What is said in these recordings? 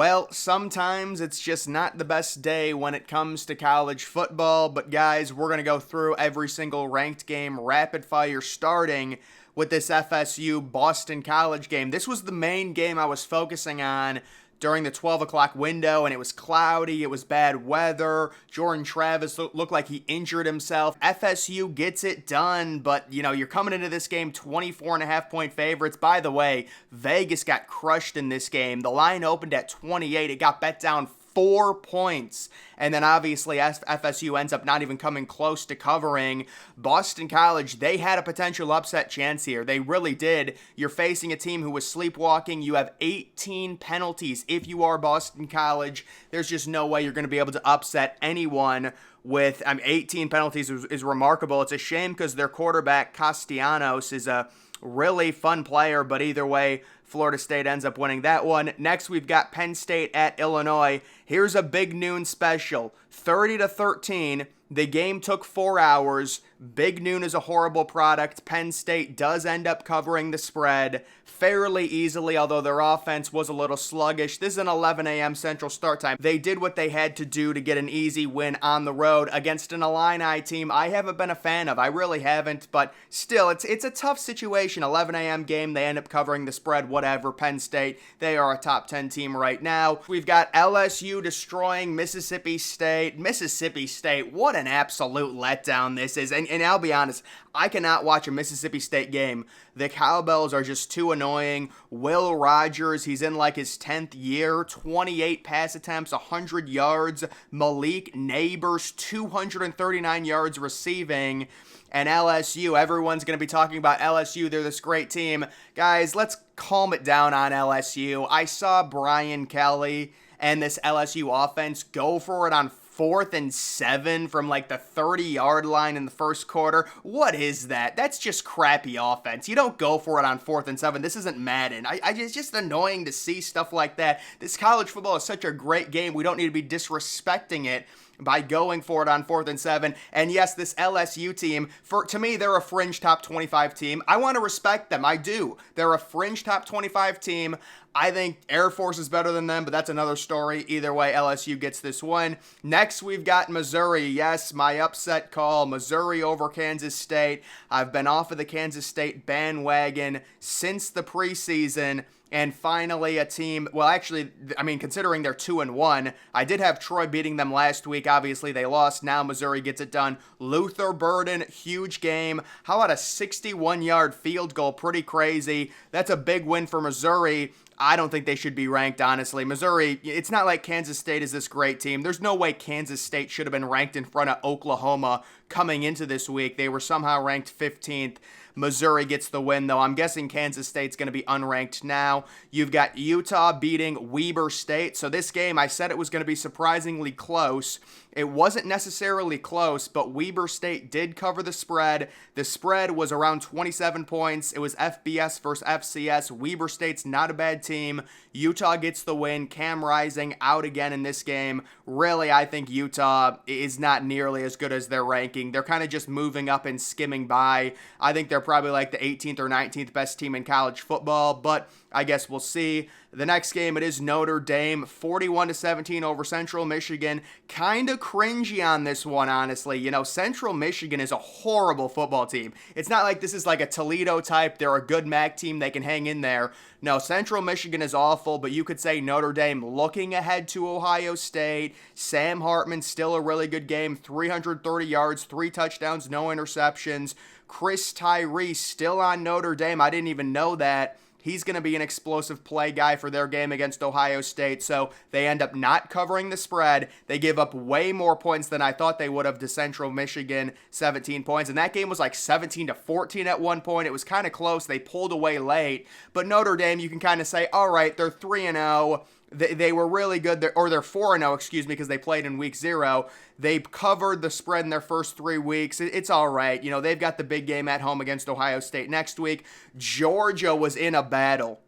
Well, sometimes it's just not the best day when it comes to college football, but guys, we're going to go through every single ranked game rapid fire starting with this FSU Boston College game. This was the main game I was focusing on during the 12 o'clock window, and it was cloudy, it was bad weather. Jordan Travis looked like he injured himself. FSU gets it done, but you're coming into this game 24.5-point favorites. By the way, Vegas got crushed in this game. The line opened at 28. It got bet down 4 points. And then obviously FSU ends up not even coming close to covering. Boston College, they had a potential upset chance here. They really did. You're facing a team who was sleepwalking. You have 18 penalties. If you are Boston College, there's just no way you're going to be able to upset anyone with 18 penalties is remarkable. It's a shame because their quarterback, Castellanos, is a really fun player, but either way, Florida State ends up winning that one. Next, we've got Penn State at Illinois. Here's a big noon special. 30-13. The game took 4 hours. Big Noon is a horrible product. Penn State does end up covering the spread fairly easily, although their offense was a little sluggish. This is an 11 a.m. Central start time. They did what they had to do to get an easy win on the road against an Illini team I haven't been a fan of. I really haven't, but still, it's a tough situation. 11 a.m. game, they end up covering the spread, whatever. Penn State, they are a top 10 team right now. We've got LSU destroying Mississippi State. Mississippi State, what an absolute letdown this is. And I'll be honest, I cannot watch a Mississippi State game. The Cowbells are just too annoying. Will Rogers, he's in like his 10th year, 28 pass attempts, 100 yards. Malik Neighbors, 239 yards receiving. And LSU, everyone's going to be talking about LSU. They're this great team. Guys, let's calm it down on LSU. I saw Brian Kelly and this LSU offense go for it on 4th and 7 from like the 30-yard line in the first quarter. What is that? That's just crappy offense. You don't go for it on 4th and 7. This isn't Madden. It's just annoying to see stuff like that. This college football is such a great game. We don't need to be disrespecting it by going for it on 4th and 7. And yes, this LSU team, to me, they're a fringe top 25 team. I want to respect them. I do. They're a fringe top 25 team. I think Air Force is better than them, but that's another story. Either way, LSU gets this one. Next, we've got Missouri. Yes, my upset call, Missouri over Kansas State. I've been off of the Kansas State bandwagon since the preseason. And finally, a team, well, actually, considering they're 2-1, I did have Troy beating them last week. Obviously, they lost. Now Missouri gets it done. Luther Burden, huge game. How about a 61-yard field goal? Pretty crazy. That's a big win for Missouri. I don't think they should be ranked, honestly. Missouri, it's not like Kansas State is this great team. There's no way Kansas State should have been ranked in front of Oklahoma coming into this week. They were somehow ranked 15th. Missouri gets the win, though. I'm guessing Kansas State's going to be unranked now. You've got Utah beating Weber State. So this game, I said it was going to be surprisingly close. It wasn't necessarily close, but Weber State did cover the spread. The spread was around 27 points. It was FBS versus FCS. Weber State's not a bad team. Utah gets the win. Cam Rising out again in this game. Really, I think Utah is not nearly as good as their ranking. They're kind of just moving up and skimming by. I think they're probably like the 18th or 19th best team in college football, but I guess we'll see. The next game, it is Notre Dame, 41-17 over Central Michigan. Kind of cringy on this one, honestly. Central Michigan is a horrible football team. It's not like this is like a Toledo type. They're a good MAC team. They can hang in there. No, Central Michigan is awful, but you could say Notre Dame looking ahead to Ohio State. Sam Hartman, still a really good game. 330 yards, 3 touchdowns, no interceptions. Chris Tyree still on Notre Dame. I didn't even know that. He's going to be an explosive play guy for their game against Ohio State, so they end up not covering the spread. They give up way more points than I thought they would have to Central Michigan, 17 points, and that game was like 17-14 at one point. It was kind of close. They pulled away late, but Notre Dame, you can kind of say, all right, they're 3-0. They were really good, they're 4-0, excuse me, because they played in week 0. They covered the spread in their first 3 weeks. It's all right. They've got the big game at home against Ohio State next week. Georgia was in a battle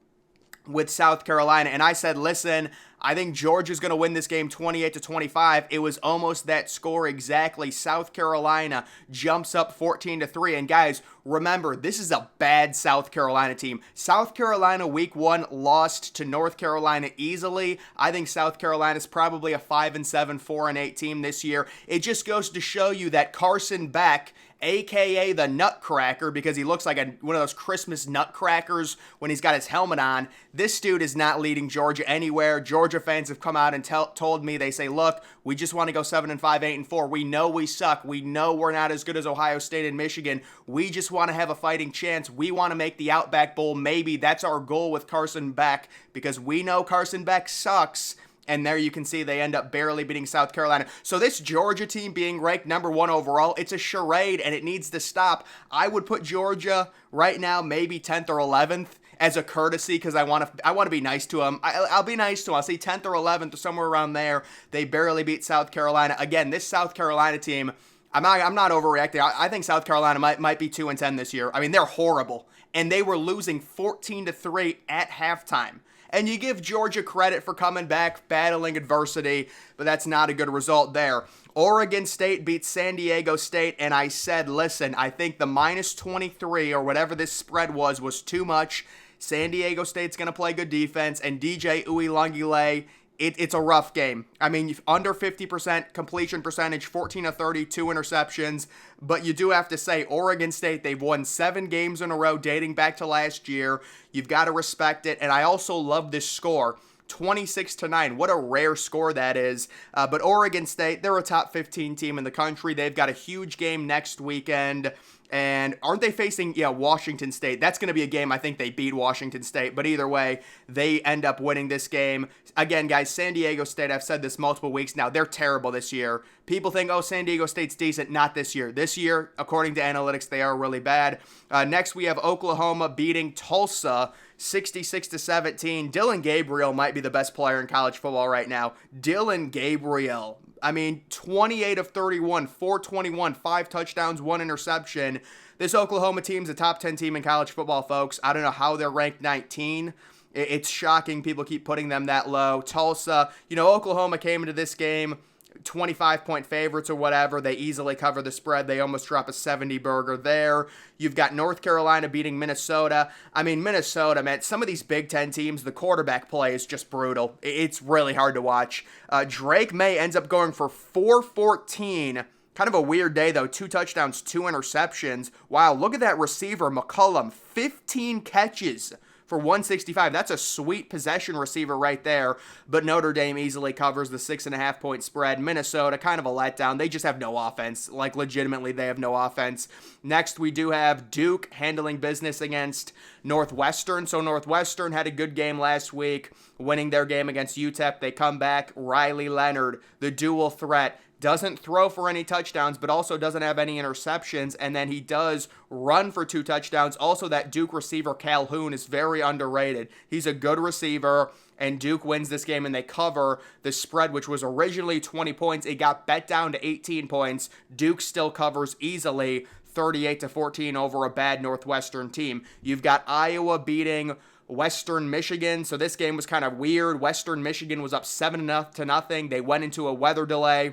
with South Carolina, and I said, listen, I think Georgia's going to win this game 28-25. It was almost that score exactly. South Carolina jumps up 14-3. And guys, remember, this is a bad South Carolina team. South Carolina week 1 lost to North Carolina easily. I think South Carolina's probably a 5-7, 4-8 team this year. It just goes to show you that Carson Beck, a.k.a. the Nutcracker, because he looks like one of those Christmas nutcrackers when he's got his helmet on. This dude is not leading Georgia anywhere. Georgia fans have come out and told me, they say, look, we just want to go 7-5, 8-4. We know we suck. We know we're not as good as Ohio State and Michigan. We just want to have a fighting chance. We want to make the Outback Bowl. Maybe that's our goal with Carson Beck, because we know Carson Beck sucks. And there you can see they end up barely beating South Carolina. So this Georgia team being ranked number 1 overall, it's a charade and it needs to stop. I would put Georgia right now maybe 10th or 11th as a courtesy, because I want to be nice to them. I'll be nice to them. I'll say 10th or 11th or somewhere around there. They barely beat South Carolina. Again, this South Carolina team, I'm not overreacting. I think South Carolina might be 2-10 this year. I mean, they're horrible. And they were losing 14-3 at halftime. And you give Georgia credit for coming back, battling adversity, but that's not a good result there. Oregon State beats San Diego State, and I said, listen, I think the -23 or whatever this spread was too much. San Diego State's going to play good defense, and DJ Uiagalelei, it's a rough game. I mean, under 50% completion percentage, 14-30, 2 interceptions. But you do have to say, Oregon State, they've won 7 games in a row dating back to last year. You've got to respect it. And I also love this score, 26-9. What a rare score that is. But Oregon State, they're a top 15 team in the country. They've got a huge game next weekend. And aren't they facing, Washington State? That's going to be a game I think they beat Washington State. But either way, they end up winning this game. Again, guys, San Diego State, I've said this multiple weeks now, they're terrible this year. People think, San Diego State's decent. Not this year. This year, according to analytics, they are really bad. Next, we have Oklahoma beating Tulsa 66-17. Dylan Gabriel might be the best player in college football right now. Dylan Gabriel. I mean, 28 of 31, 421, 5 touchdowns, 1 interception. This Oklahoma team's a top 10 team in college football, folks. I don't know how they're ranked 19. It's shocking people keep putting them that low. Tulsa, Oklahoma came into this game 25-point favorites or whatever. They easily cover the spread. They almost drop a 70 burger there. You've got North Carolina beating Minnesota. I mean, Minnesota, man, some of these Big Ten teams, the quarterback play is just brutal. It's really hard to watch. Drake May ends up going for 414. Kind of a weird day, though. 2 touchdowns, 2 interceptions. Wow, look at that receiver, McCollum. 15 catches for 165. That's a sweet possession receiver right there. But Notre Dame easily covers the 6.5-point spread. Minnesota, kind of a letdown. They just have no offense. Like, legitimately, they have no offense. Next, we do have Duke handling business against Northwestern. So Northwestern had a good game last week, winning their game against UTEP. They come back. Riley Leonard, the dual threat, doesn't throw for any touchdowns, but also doesn't have any interceptions, and then he does run for 2 touchdowns. Also, that Duke receiver, Calhoun, is very underrated. He's a good receiver, and Duke wins this game, and they cover the spread, which was originally 20 points. It got bet down to 18 points. Duke still covers easily, 38-14 over a bad Northwestern team. You've got Iowa beating Western Michigan, so this game was kind of weird. Western Michigan was up 7-0. They went into a weather delay,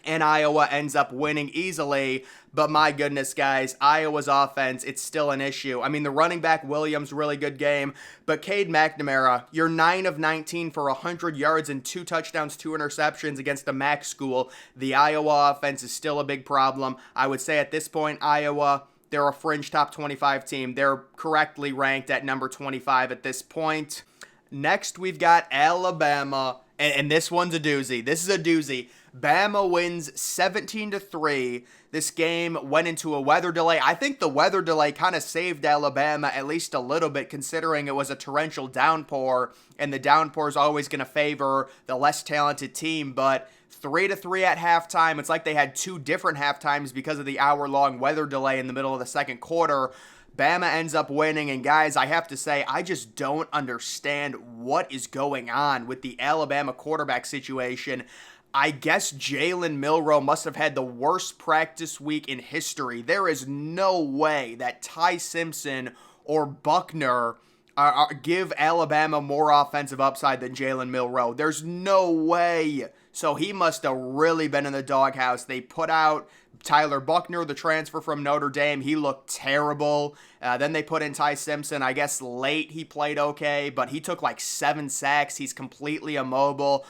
and Iowa ends up winning easily. But my goodness, guys, Iowa's offense, it's still an issue. I mean, the running back, Williams, really good game. But Cade McNamara, you're 9 of 19 for 100 yards and 2 touchdowns, 2 interceptions against a MAC school. The Iowa offense is still a big problem. I would say at this point, Iowa, they're a fringe top 25 team. They're correctly ranked at number 25 at this point. Next, we've got Alabama, and this one's a doozy. This is a doozy. Bama wins 17-3. This game went into a weather delay. I think the weather delay kind of saved Alabama at least a little bit, considering it was a torrential downpour, and the downpour is always going to favor the less talented team. But 3-3 at halftime. It's like they had 2 different halftimes because of the hour-long weather delay in the middle of the second quarter. Bama ends up winning, and guys, I have to say, I just don't understand what is going on with the Alabama quarterback situation. I guess Jalen Milroe must have had the worst practice week in history. There is no way that Ty Simpson or Buckner give Alabama more offensive upside than Jalen Milroe. There's no way. So he must have really been in the doghouse. They put out Tyler Buckner, the transfer from Notre Dame. He looked terrible. Then they put in Ty Simpson. I guess late he played okay, but he took like 7 sacks. He's completely immobile.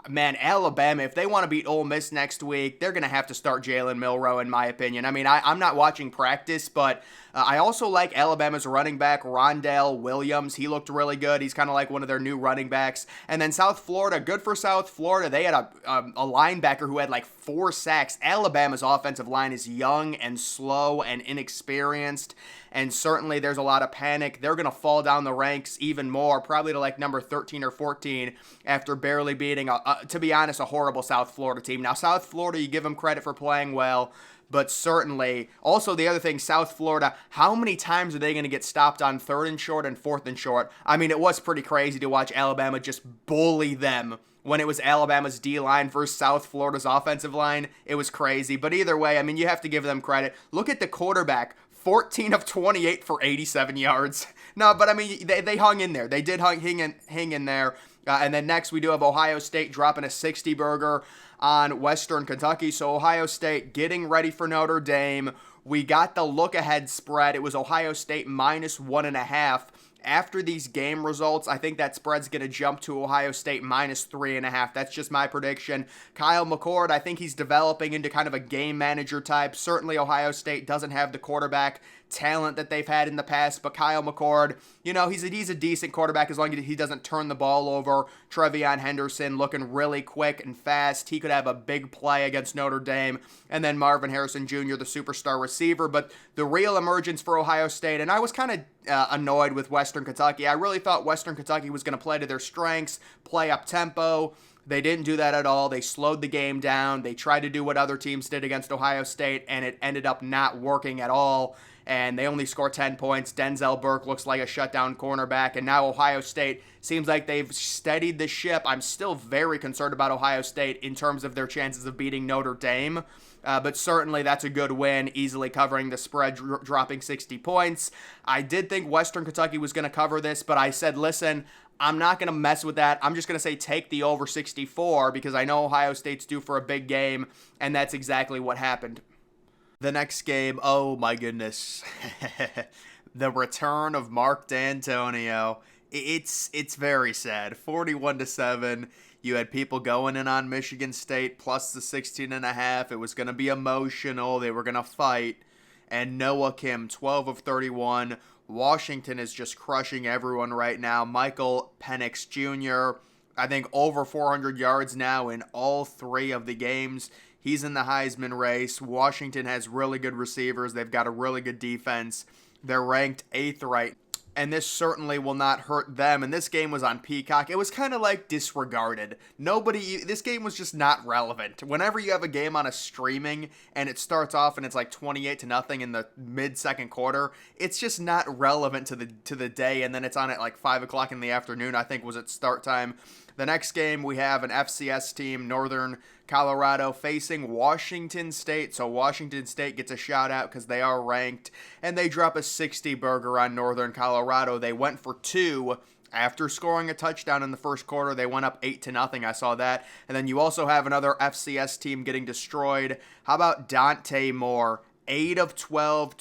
Man, Alabama, if they want to beat Ole Miss next week, they're going to have to start Jalen Milroe, in my opinion. I mean, I'm not watching practice, but I also like Alabama's running back, Rondale Williams. He looked really good. He's kind of like one of their new running backs. And then South Florida, good for South Florida. They had a linebacker who had like 4 sacks. Alabama's offensive line is young and slow and inexperienced, and certainly there's a lot of panic. They're going to fall down the ranks even more, probably to like number 13 or 14 after barely beating, to be honest, a horrible South Florida team. Now, South Florida, you give them credit for playing well, but certainly, also the other thing, South Florida, how many times are they going to get stopped on 3rd and short and 4th and short? I mean, it was pretty crazy to watch Alabama just bully them when it was Alabama's D-line versus South Florida's offensive line. It was crazy. But either way, I mean, you have to give them credit. Look at the quarterback. 14 of 28 for 87 yards. No, but I mean, they hung in there. They did hang in there. And then next we do have Ohio State dropping a 60-burger on Western Kentucky. So Ohio State getting ready for Notre Dame. We got the look-ahead spread. It was Ohio State minus 1.5. After these game results, I think that spread's going to jump to Ohio State minus 3.5. That's just my prediction. Kyle McCord, I think he's developing into kind of a game manager type. Certainly Ohio State doesn't have the quarterback talent that they've had in the past, but Kyle McCord, you know, he's a decent quarterback as long as he doesn't turn the ball over. Trevion Henderson looking really quick and fast. He could have a big play against Notre Dame. And then Marvin Harrison Jr., the superstar receiver. But the real emergence for Ohio State, and I was kind of annoyed with Western Kentucky. I really thought Western Kentucky was going to play to their strengths, play up tempo. They didn't do that at all. They slowed the game down. They tried to do what other teams did against Ohio State, and it ended up not working at all. And they only score 10 points. Denzel Burke looks like a shutdown cornerback. And now Ohio State seems like they've steadied the ship. I'm still very concerned about Ohio State in terms of their chances of beating Notre Dame. But certainly that's a good win, easily covering the spread, dropping 60 points. I did think Western Kentucky was going to cover this, but I said, listen, I'm not going to mess with that. I'm just going to say take the over 64 because I know Ohio State's due for a big game, and that's exactly what happened. The next game, oh my goodness, the return of Mark D'Antonio. It's very sad. 41-7. You had people going in on Michigan State plus the 16.5. It was going to be emotional. They were going to fight. And Noah Kim, 12 of 31. Washington is just crushing everyone right now. Michael Penix Jr., I think over 400 yards now in all 3 of the games. He's in the Heisman race. Washington has really good receivers. They've got a really good defense. They're ranked 8th right. And this certainly will not hurt them. And this game was on Peacock. It was kind of like disregarded. This game was just not relevant. Whenever you have a game on a streaming and it starts off and it's like 28-0 in the mid-second quarter, it's just not relevant to the day. And then it's on at like 5 o'clock in the afternoon, I think was its start time. The next game, we have an FCS team, Northern Colorado, facing Washington State. So Washington State gets a shout out because they are ranked, and they drop a 60-burger on Northern Colorado. They went for 2 after scoring a touchdown in the first quarter. They went up 8-0. I saw that. And then you also have another FCS team getting destroyed. How about Dante Moore? 8 of 12,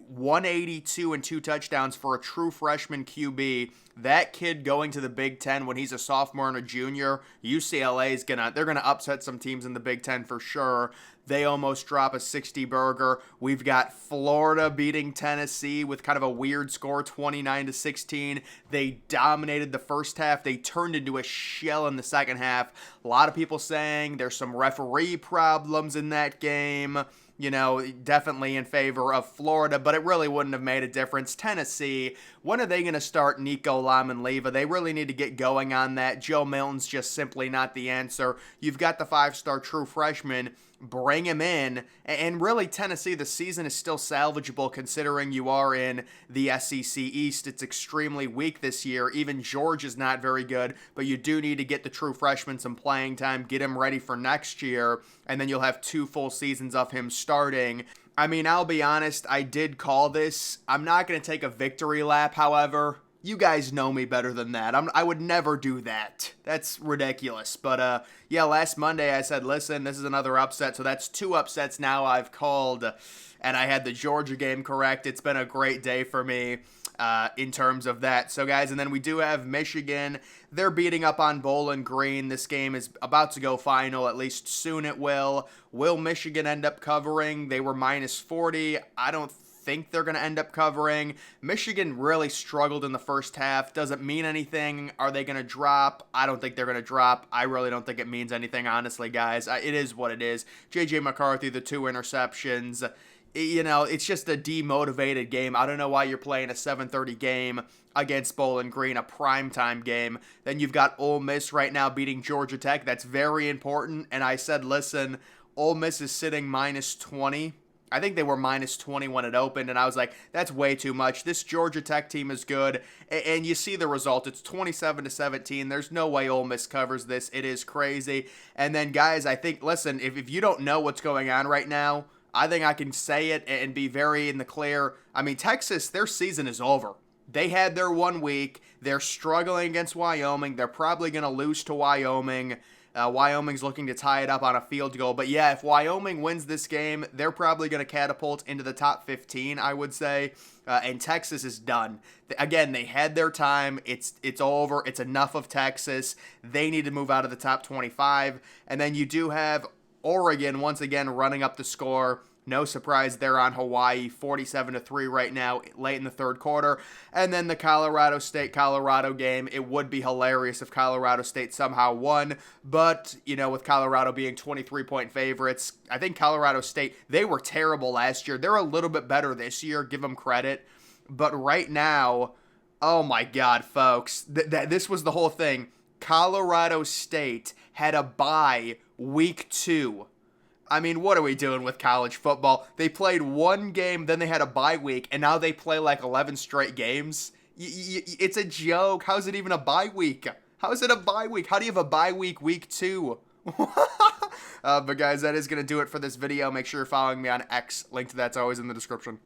182 and 2 touchdowns for a true freshman QB. That kid going to the Big Ten when he's a sophomore and a junior. UCLA is they're gonna upset some teams in the Big Ten for sure. They almost drop a 60-burger. We've got Florida beating Tennessee with kind of a weird score, 29-16. They dominated the first half. They turned into a shell in the second half. A lot of people saying there's some referee problems in that game. You know, definitely in favor of Florida, but it really wouldn't have made a difference. Tennessee, when are they going to start Nico Lamanleva? They really need to get going on that. Joe Milton's just simply not the answer. You've got the 5-star true freshman. Bring him in. And really, Tennessee, the season is still salvageable considering you are in the SEC East. It's extremely weak this year. Even George is not very good, but you do need to get the true freshman some playing time, get him ready for next year, and then you'll have 2 full seasons of him starting. I mean, I'll be honest, I did call this. I'm not going to take a victory lap, however. You guys know me better than that. I would never do that. That's ridiculous. But yeah, last Monday I said, listen, this is another upset. So that's 2 upsets now I've called. And I had the Georgia game correct. It's been a great day for me in terms of that. So, guys, and then we do have Michigan. They're beating up on Bowling Green. This game is about to go final. At least soon it will. Will Michigan end up covering? They were minus 40. I don't think they're going to end up covering. Michigan really struggled in the first half. Doesn't mean anything. Are they going to drop? I don't think they're going to drop. I really don't think it means anything, honestly, guys. It is what it is. J.J. McCarthy, the 2 interceptions. You know, it's just a demotivated game. I don't know why you're playing a 7:30 game against Bowling Green, a primetime game. Then you've got Ole Miss right now beating Georgia Tech. That's very important. And I said, listen, Ole Miss is sitting minus 20. I think they were minus 20 when it opened, and I was like, that's way too much. This Georgia Tech team is good, and you see the result. It's 27-17. There's no way Ole Miss covers this. It is crazy. And then, guys, I think, listen, if you don't know what's going on right now, I think I can say it and be very in the clear. I mean, Texas, their season is over. They had their 1 week. They're struggling against Wyoming. They're probably going to lose to Wyoming. Wyoming's looking to tie it up on a field goal. But yeah, if Wyoming wins this game, they're probably going to catapult into the top 15, I would say. And Texas is done. Again, they had their time. It's over. It's enough of Texas. They need to move out of the top 25. And then you do have Oregon once again running up the score. No surprise, they're on Hawaii, 47-3 right now, late in the third quarter. And then the Colorado State-Colorado game. It would be hilarious if Colorado State somehow won. But, you know, with Colorado being 23-point favorites, I think Colorado State, they were terrible last year. They're a little bit better this year, give them credit. But right now, oh my God, folks, this was the whole thing. Colorado State had a bye week 2. I mean, what are we doing with college football? They played 1 game, then they had a bye week, and now they play like 11 straight games? It's a joke. How's it even a bye week? How is it a bye week? How do you have a bye week 2? But guys, that is going to do it for this video. Make sure you're following me on X. Link to that's always in the description.